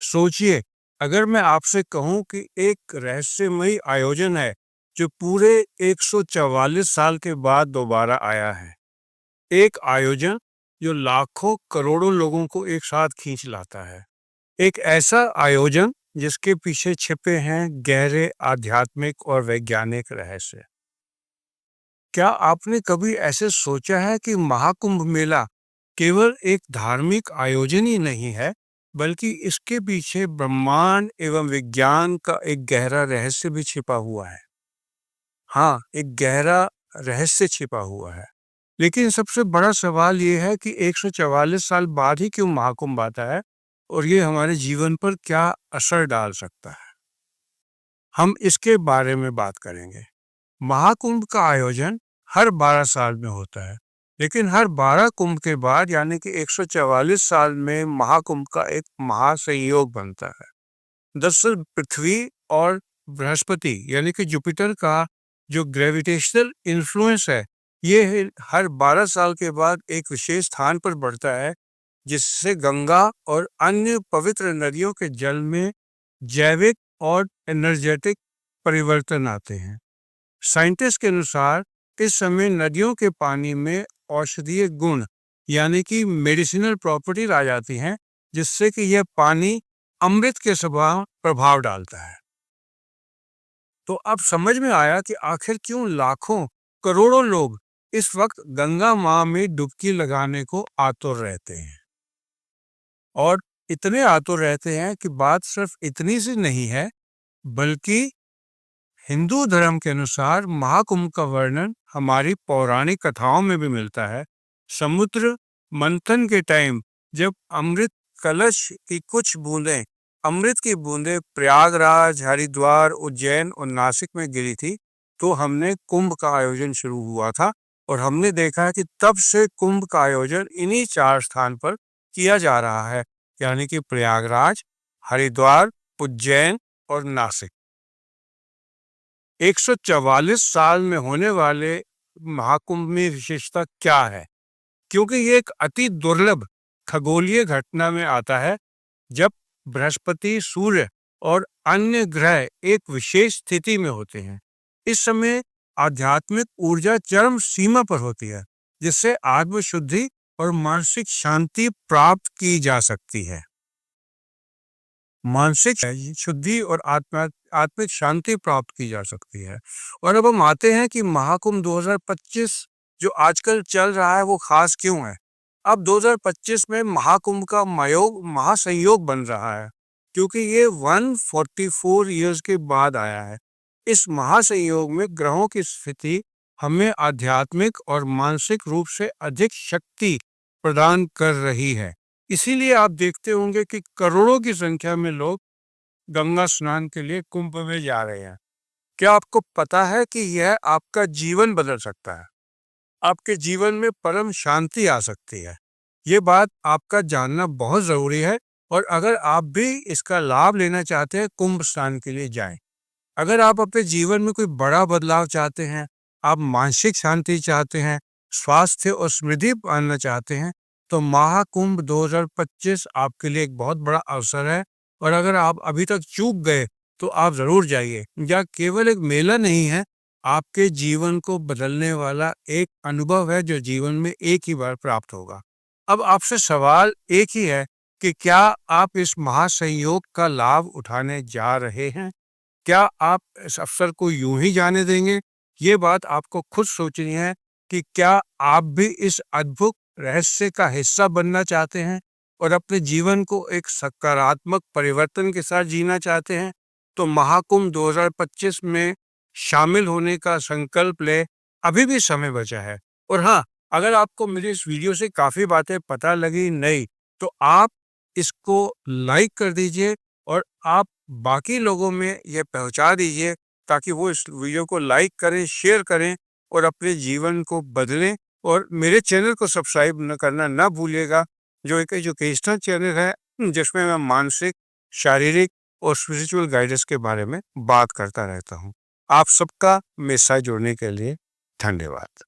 सोचिए, अगर मैं आपसे कहूं कि एक रहस्यमयी आयोजन है जो पूरे 144 साल के बाद दोबारा आया है। एक आयोजन जो लाखों करोड़ों लोगों को एक साथ खींच लाता है। एक ऐसा आयोजन जिसके पीछे छिपे हैं गहरे आध्यात्मिक और वैज्ञानिक रहस्य। क्या आपने कभी ऐसे सोचा है कि महाकुंभ मेला केवल एक धार्मिक आयोजन ही नहीं है, बल्कि इसके पीछे ब्रह्मांड एवं विज्ञान का एक गहरा रहस्य भी छिपा हुआ है। हाँ, एक गहरा रहस्य छिपा हुआ है। लेकिन सबसे बड़ा सवाल ये है कि 144 साल बाद ही क्यों महाकुंभ आता है और ये हमारे जीवन पर क्या असर डाल सकता है। हम इसके बारे में बात करेंगे। महाकुंभ का आयोजन हर 12 साल में होता है, लेकिन हर 12 कुंभ के बाद यानी कि 144 साल में महाकुंभ का एक महासंयोग बनता है। दरअसल पृथ्वी और बृहस्पति यानी कि जुपिटर का जो ग्रेविटेशनल इन्फ्लुएंस है, ये हर 12 साल के बाद एक विशेष स्थान पर बढ़ता है, जिससे गंगा और अन्य पवित्र नदियों के जल में जैविक और एनर्जेटिक परिवर्तन आते हैं। साइंटिस्ट के अनुसार इस समय नदियों के पानी में औषधीय गुण यानी कि मेडिसिनल प्रॉपर्टीज आ जाती हैं, जिससे कि यह पानी अमृत के समान प्रभाव डालता है। तो अब समझ में आया कि आखिर क्यों लाखों करोड़ों लोग इस वक्त गंगा मां में डुबकी लगाने को आतुर रहते हैं। और इतने आतुर रहते हैं कि बात सिर्फ इतनी सी नहीं है, बल्कि हिंदू धर्म के अनुसार महाकुंभ का वर्णन हमारी पौराणिक कथाओं में भी मिलता है। समुद्र मंथन के टाइम जब अमृत की बूंदें प्रयागराज, हरिद्वार, उज्जैन और नासिक में गिरी थी, तो हमने कुंभ का आयोजन शुरू हुआ था। और हमने देखा कि तब से कुंभ का आयोजन इन्हीं 4 स्थान पर किया जा रहा है, यानी कि प्रयागराज, हरिद्वार, उज्जैन और नासिक। 144 साल में होने वाले महाकुंभ में विशेषता क्या है? क्योंकि ये एक अति दुर्लभ खगोलीय घटना में आता है, जब बृहस्पति, सूर्य और अन्य ग्रह एक विशेष स्थिति में होते हैं। इस समय आध्यात्मिक ऊर्जा चरम सीमा पर होती है, जिससे आत्मशुद्धि और मानसिक शांति प्राप्त की जा सकती है। मानसिक शुद्धि और आत्मिक शांति प्राप्त की जा सकती है। और अब हम आते हैं कि महाकुंभ 2025 जो आजकल चल रहा है वो खास क्यों है। अब 2025 में महाकुंभ का महासंयोग बन रहा है, क्योंकि ये 144 ईयर्स के बाद आया है। इस महासंयोग में ग्रहों की स्थिति हमें आध्यात्मिक और मानसिक रूप से अधिक शक्ति प्रदान कर रही है। इसीलिए आप देखते होंगे कि करोड़ों की संख्या में लोग गंगा स्नान के लिए कुंभ में जा रहे हैं। क्या आपको पता है कि यह आपका जीवन बदल सकता है? आपके जीवन में परम शांति आ सकती है। ये बात आपका जानना बहुत जरूरी है। और अगर आप भी इसका लाभ लेना चाहते हैं, कुंभ स्नान के लिए जाएं। अगर आप अपने जीवन में कोई बड़ा बदलाव चाहते हैं, आप मानसिक शांति चाहते हैं, स्वास्थ्य और समृद्धि पाना चाहते हैं, तो महाकुंभ 2025 आपके लिए एक बहुत बड़ा अवसर है। और अगर आप अभी तक चूक गए तो आप जरूर जाइए। यह केवल एक मेला नहीं है, आपके जीवन को बदलने वाला एक अनुभव है जो जीवन में एक ही बार प्राप्त होगा। अब आपसे सवाल एक ही है कि क्या आप इस महासंयोग का लाभ उठाने जा रहे हैं? क्या आप इस अवसर को यूं ही जाने देंगे? ये बात आपको खुद सोचनी है कि क्या आप भी इस अद्भुत रहस्य का हिस्सा बनना चाहते हैं और अपने जीवन को एक सकारात्मक परिवर्तन के साथ जीना चाहते हैं। तो महाकुंभ 2025 में शामिल होने का संकल्प ले, अभी भी समय बचा है। और हाँ, अगर आपको मेरी इस वीडियो से काफी बातें पता लगी नहीं, तो आप इसको लाइक कर दीजिए और आप बाकी लोगों में यह पहुंचा दीजिए, ताकि वो इस वीडियो को लाइक करें, शेयर करें और अपने जीवन को बदलें। और मेरे चैनल को सब्सक्राइब करना ना भूलिएगा, जो एक एजुकेशनल चैनल है, जिसमें मैं मानसिक, शारीरिक और स्पिरिचुअल गाइडेंस के बारे में बात करता रहता हूँ। आप सबका मेरे साथ जुड़ने के लिए धन्यवाद।